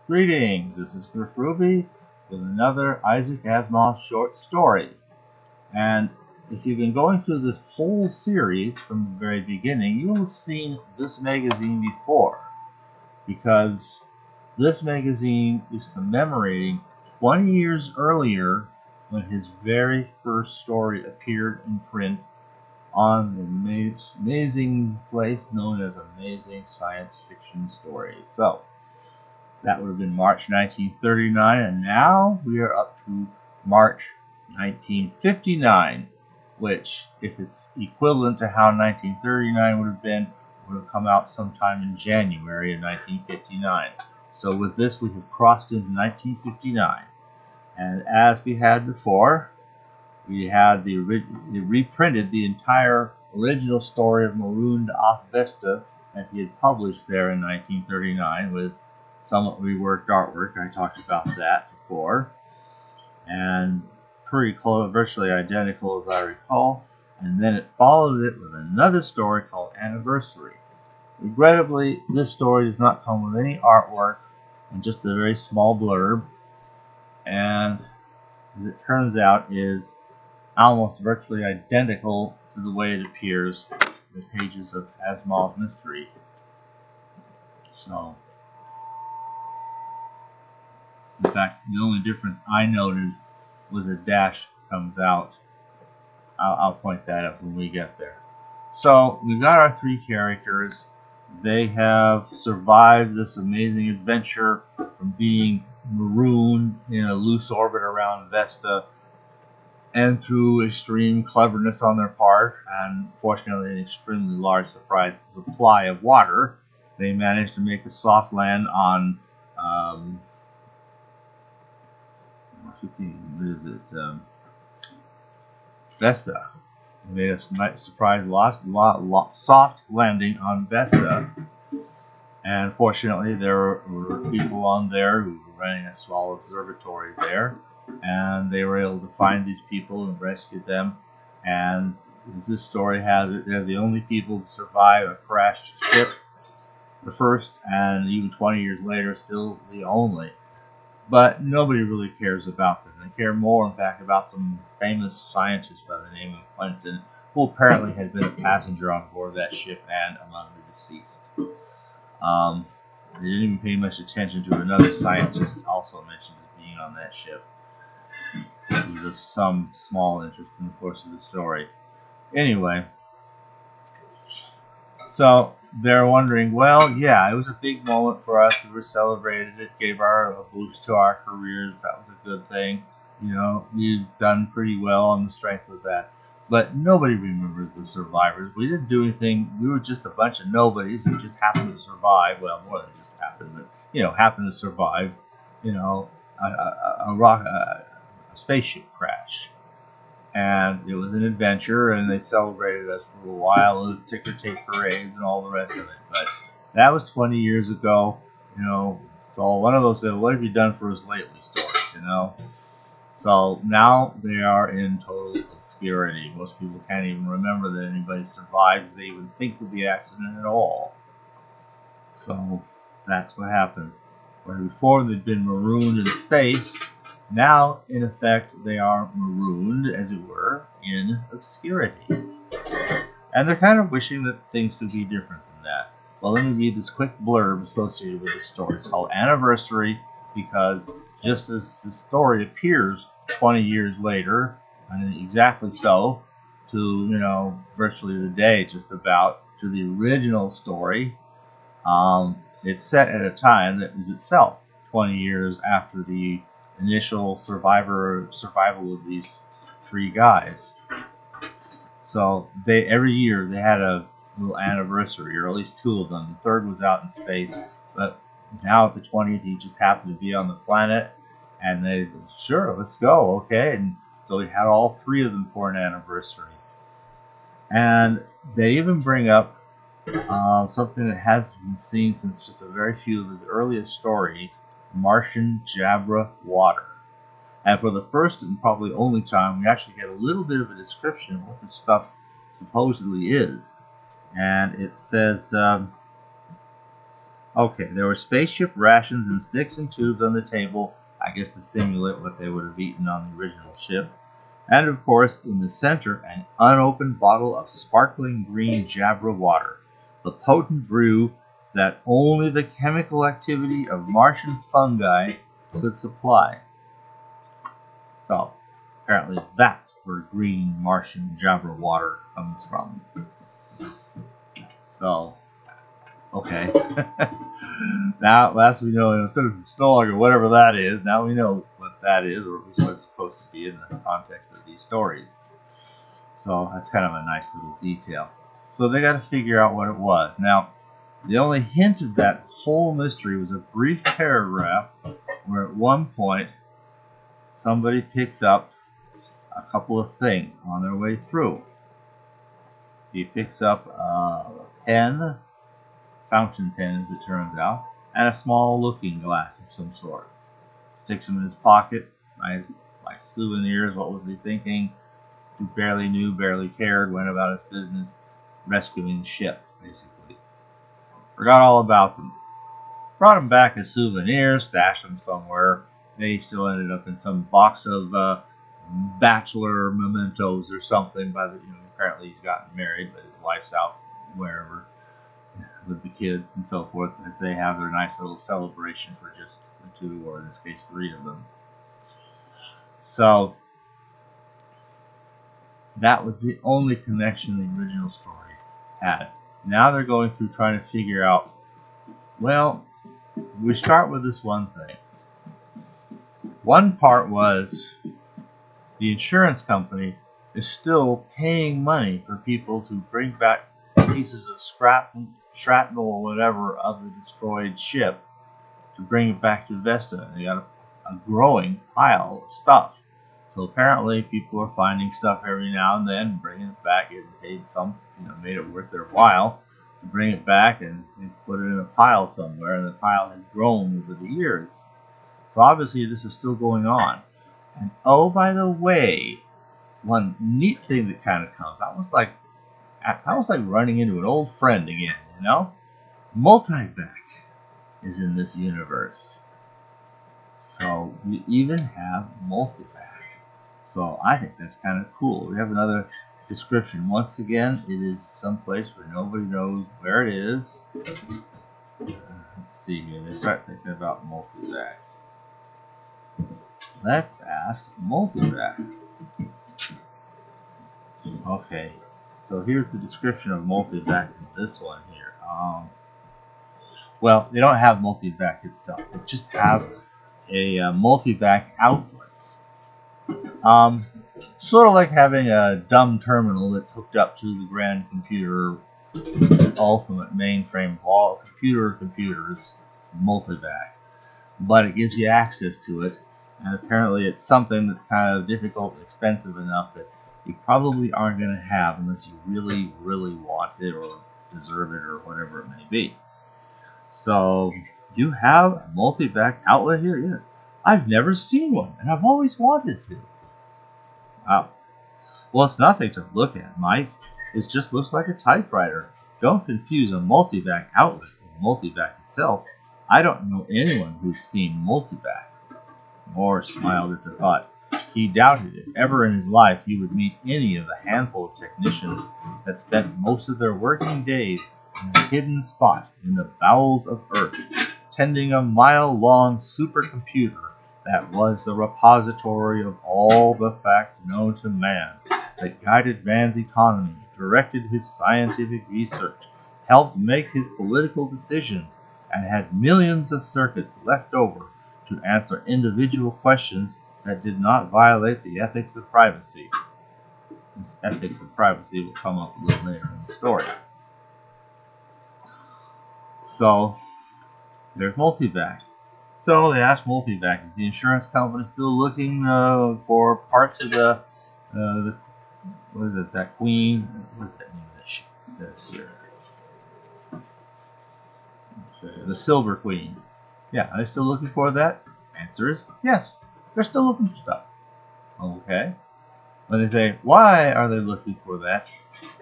Greetings, this is Griff Ruby with another Isaac Asimov short story. And if you've been going through this whole series from the very beginning, you will have seen this magazine before, because this magazine is commemorating 20 years earlier when his very first story appeared in print on the amazing place known as Amazing Science Fiction Stories. So that would have been March 1939, and now we are up to March 1959, which, if it's equivalent to how 1939 would have come out sometime in January of 1959. So with this, we have crossed into 1959, and as we had before, we had reprinted the entire original story of Marooned off Vesta that he had published there in 1939 with somewhat reworked artwork. I talked about that before, and pretty close, virtually identical as I recall. And then it followed it with another story called Anniversary. Regrettably, this story does not come with any artwork and just a very small blurb, and as it turns out is almost virtually identical to the way it appears in the pages of Asimov Mystery. So, in fact, the only difference I noted was a dash comes out. I'll point that out when we get there. So we've got our three characters. They have survived this amazing adventure from being marooned in a loose orbit around Vesta, and through extreme cleverness on their part, and fortunately an extremely large supply of water, they managed to make a soft land on Vesta. They made a nice surprise soft landing on Vesta, and fortunately there were people on there who were running a small observatory there, and they were able to find these people and rescue them. And as this story has it, they're the only people to survive a crashed ship, the first, and even 20 years later still the only. But nobody really cares about them. They care more, in fact, about some famous scientist by the name of Quentin, who apparently had been a passenger on board that ship and among the deceased. They didn't even pay much attention to another scientist also mentioned as being on that ship. It was of some small interest in the course of the story. Anyway, so they're wondering, well, yeah, it was a big moment for us. We were celebrated. It gave a boost to our careers. That was a good thing. You know, we've done pretty well on the strength of that. But nobody remembers the survivors. We didn't do anything. We were just a bunch of nobodies who just happened to survive. Well, more than just happened, but, happened to survive, a spaceship crash. And it was an adventure, and they celebrated us for a while with ticker tape parades and all the rest of it. But that was 20 years ago, So one of those, what have you done for us lately stories, So now they are in total obscurity. Most people can't even remember that anybody survived. They even think of the accident at all. So that's what happens. Where before they'd been marooned in space, now, in effect, they are marooned, as it were, in obscurity. And they're kind of wishing that things could be different than that. Well, let me read this quick blurb associated with the story. It's called Anniversary because just as the story appears 20 years later, and exactly so, to, virtually the day just about, to the original story, it's set at a time that is itself 20 years after the initial survival of these three guys. So every year they had a little anniversary, or at least two of them. The third was out in space, but now at the 20th he just happened to be on the planet, and they sure, let's go, okay. And so we had all three of them for an anniversary. And they even bring up something that hasn't been seen since just a very few of his earliest stories, Martian Jabra water. And for the first and probably only time, we actually get a little bit of a description of what this stuff supposedly is. And it says, Okay, there were spaceship rations and sticks and tubes on the table, I guess to simulate what they would have eaten on the original ship. And of course, in the center, an unopened bottle of sparkling green Jabra water, the potent brew that only the chemical activity of Martian fungi could supply. So, apparently that's where green Martian Jabra water comes from. So, okay. Now, at last we know, instead of Snog or whatever that is, now we know what that is, or at least what it's supposed to be in the context of these stories. So that's kind of a nice little detail. So they got to figure out what it was. Now, the only hint of that whole mystery was a brief paragraph where at one point somebody picks up a couple of things on their way through. He picks up a pen, fountain pen as it turns out, and a small looking glass of some sort. Sticks them in his pocket, nice like souvenirs. What was he thinking? He barely knew, barely cared, went about his business, rescuing the ship, basically. Forgot all about them. Brought them back as souvenirs, stashed them somewhere. They still ended up in some box of bachelor mementos or something. Apparently he's gotten married, but his wife's out wherever with the kids and so forth, as they have their nice little celebration for just the two, or in this case 3 of them. So that was the only connection the original story had. Now they're going through trying to figure out, well, we start with this one thing. One part was the insurance company is still paying money for people to bring back pieces of shrapnel or whatever of the destroyed ship to bring it back to Vesta. They got a growing pile of stuff. So apparently people are finding stuff every now and then, bringing it back, getting paid some, made it worth their while to bring it back and put it in a pile somewhere, and the pile has grown over the years. So obviously this is still going on. And oh, by the way, one neat thing that kind of comes, I was like running into an old friend again, Multivac is in this universe. So we even have Multivac. So I think that's kind of cool. We have another description. Once again, it is someplace where nobody knows where it is. Let's see here. They start thinking about Multivac. Let's ask Multivac. Okay, so here's the description of Multivac in this one here. Well, they don't have Multivac itself. They just have a Multivac outlet. Sort of like having a dumb terminal that's hooked up to the grand computer, ultimate mainframe of all computers, Multivac. But it gives you access to it, and apparently it's something that's kind of difficult and expensive enough that you probably aren't going to have unless you really, really want it or deserve it or whatever it may be. So, you have a Multivac outlet here? Yes. I've never seen one, and I've always wanted to. Wow. Well, it's nothing to look at, Mike. It just looks like a typewriter. Don't confuse a Multivac outlet with Multivac itself. I don't know anyone who's seen Multivac. Morris smiled at the thought. He doubted if ever in his life he would meet any of the handful of technicians that spent most of their working days in a hidden spot in the bowels of Earth, tending a mile-long supercomputer that was the repository of all the facts known to man, that guided man's economy, directed his scientific research, helped make his political decisions, and had millions of circuits left over to answer individual questions that did not violate the ethics of privacy. This ethics of privacy will come up a little later in the story. So, there's Multivac. So they asked Multivac, is the insurance company still looking for parts of the what is it, that queen? What is that name of that ship? It says here. Okay, the Silver Queen. Yeah, are they still looking for that? Answer is yes. They're still looking for stuff. Okay. When they say, why are they looking for that?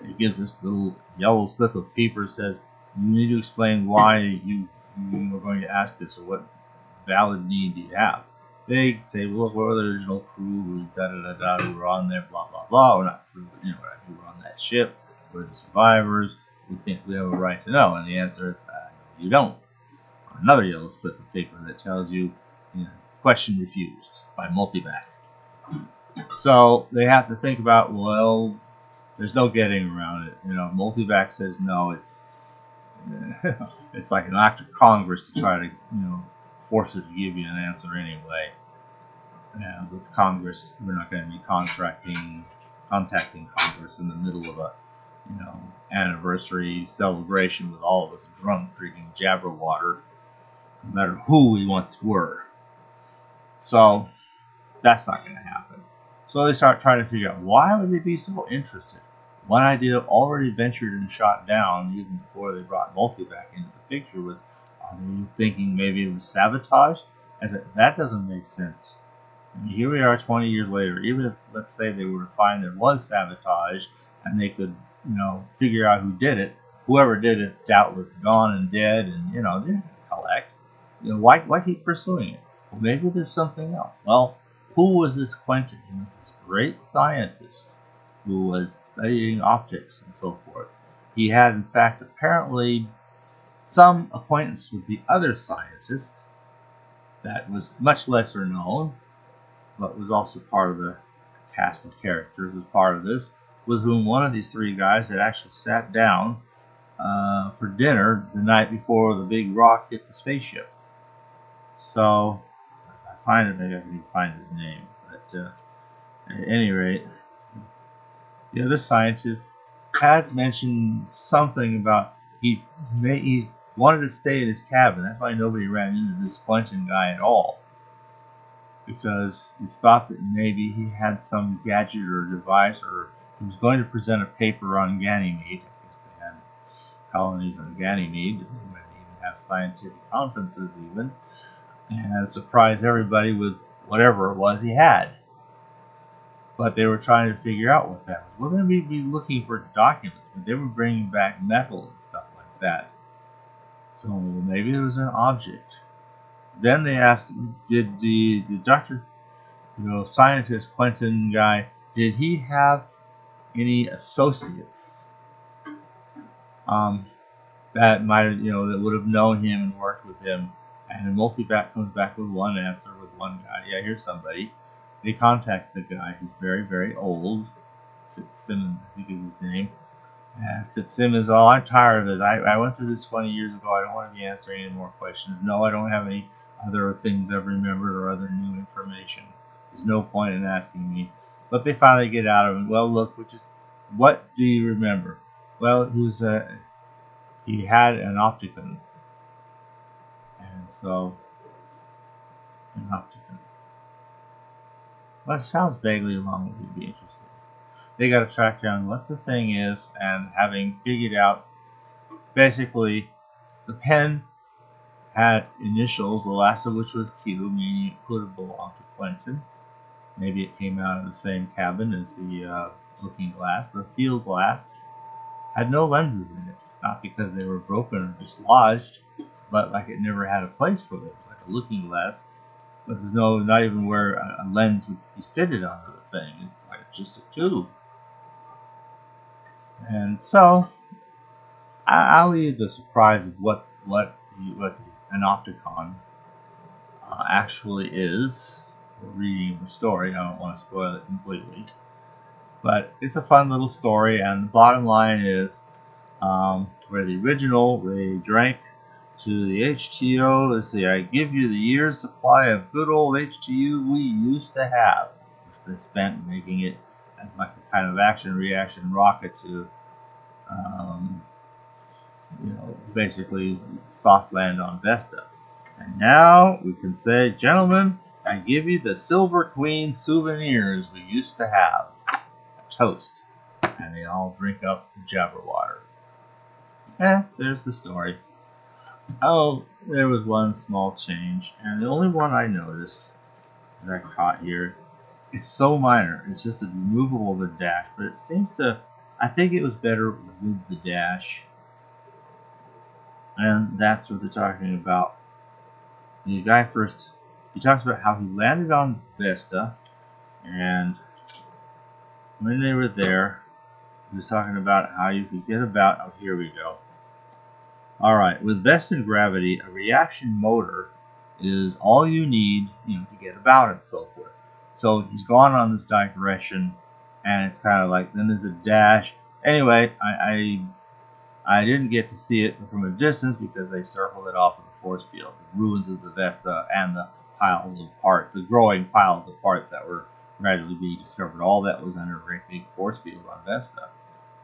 It gives this little yellow slip of paper, says, you need to explain why you we're going to ask this, so what valid need do you have? They say, well, look, we're the original crew who da-da-da-da, who were on there, blah, blah, blah. We're not crew, but, who were on that ship. We're the survivors. We think we have a right to know. And the answer is, you don't. Another yellow slip of paper that tells you, question refused by Multivac. So they have to think about, well, there's no getting around it. Multivac says no. It's like an act of Congress to try to, force it to give you an answer anyway. And with Congress, we're not going to be contacting Congress in the middle of a, anniversary celebration with all of us drunk drinking Jabberwater, no matter who we once were. So that's not going to happen. So they start trying to figure out, why would they be so interested? One idea already ventured and shot down even before they brought Multivac into the picture was, are they thinking maybe it was sabotage? I said, that doesn't make sense. And here we are 20 years later. Even if, let's say, they were to find there was sabotage and they could, figure out who did it, whoever did it's doubtless gone and dead, and, they're going to collect. Why keep pursuing it? Well, maybe there's something else. Well, who was this Quentin? He was this great scientist who was studying optics and so forth. He had, in fact, apparently some acquaintance with the other scientist that was much lesser known, but was also part of the cast of characters as part of this, with whom one of these three guys had actually sat down for dinner the night before the big rock hit the spaceship. So, if I find it, maybe I can find his name. But at any rate, the other scientist had mentioned something about he wanted to stay in his cabin. That's why nobody ran into this Quentin guy at all. Because it's thought that maybe he had some gadget or device, or he was going to present a paper on Ganymede. I guess they had colonies on Ganymede. They might even have scientific conferences even. And surprise everybody with whatever it was he had. But they were trying to figure out what that was. Well, then we'd be looking for documents, but they were bringing back metal and stuff like that. So maybe it was an object. Then they asked, did the doctor, scientist Quentin guy, did he have any associates that might have, that would have known him and worked with him? And Multivac comes back with one answer with one guy. Yeah, here's somebody. They contact the guy who's very, very old. Fitzsimmons, I think is his name. And Fitzsimmons, I'm tired of it. I went through this 20 years ago. I don't want to be answering any more questions. No, I don't have any other things I've remembered or other new information. There's no point in asking me. But they finally get out of it. Well, look, what do you remember? Well, he had an opticon. And so, an opticon. Well, it sounds vaguely along what you'd be interested in. They got to track down what the thing is, and having figured out, basically, the pen had initials, the last of which was Q, meaning it could have belonged to Quentin. Maybe it came out of the same cabin as the looking glass. The field glass had no lenses in it, not because they were broken or dislodged, but like it never had a place for them. It was like a looking glass, but there's not even where a lens would be fitted onto the thing. It's like just a tube. And so, I'll leave the surprise of what an opticon actually is. Reading the story, I don't want to spoil it completely, but it's a fun little story. And the bottom line is, where the original they drank to the HTO. Let's see, I give you the year's supply of good old HTU we used to have, which they spent making it as like a kind of action-reaction rocket to, basically soft land on Vesta. And now we can say, gentlemen, I give you the Silver Queen souvenirs we used to have. A toast. And they all drink up the Jabberwater. There's the story. Oh, there was one small change, and the only one I noticed that I caught here, it's so minor. It's just a removal of the dash, but it seems to, I think it was better with the dash. And that's what they're talking about. The guy first, he talks about how he landed on Vesta, and when they were there, he was talking about how you could get about. Oh, here we go. All right, with Vesta and gravity, a reaction motor is all you need, to get about and so forth. So he's gone on this digression, and it's kind of like then there's a dash. Anyway, I didn't get to see it from a distance because they circled it off of the force field, the ruins of the Vesta and the piles of parts, the growing piles of parts that were gradually being discovered. All that was under a great big force field on Vesta.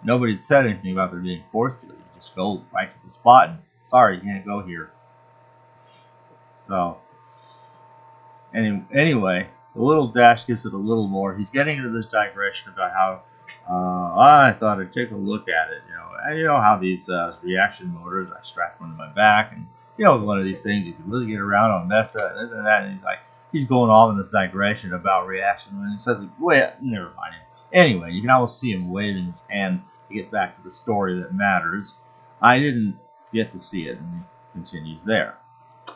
Nobody had said anything about there being force field. You just go right to the spot and sorry, you can't go here. So anyway, the little dash gives it a little more. He's getting into this digression about how I thought I'd take a look at it. And you know how these reaction motors, I strap one to my back, and one of these things you can really get around on Vesta and this and that. And he's going off in this digression about reaction, and he says, "Well, never mind." Anyway, you can always see him waving his hand to get back to the story that matters. I didn't get to see it, and he continues there.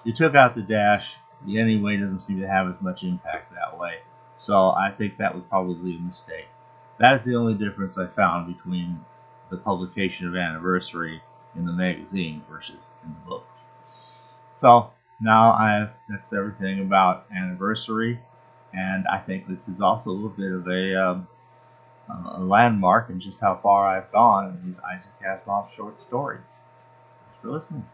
You took out the dash. The anyway doesn't seem to have as much impact that way. So I think that was probably a mistake. That is the only difference I found between the publication of Anniversary in the magazine versus in the book. So now that's everything about Anniversary, and I think this is also a little bit of a landmark in just how far I've gone in these Isaac Asimov short stories. Thanks for listening.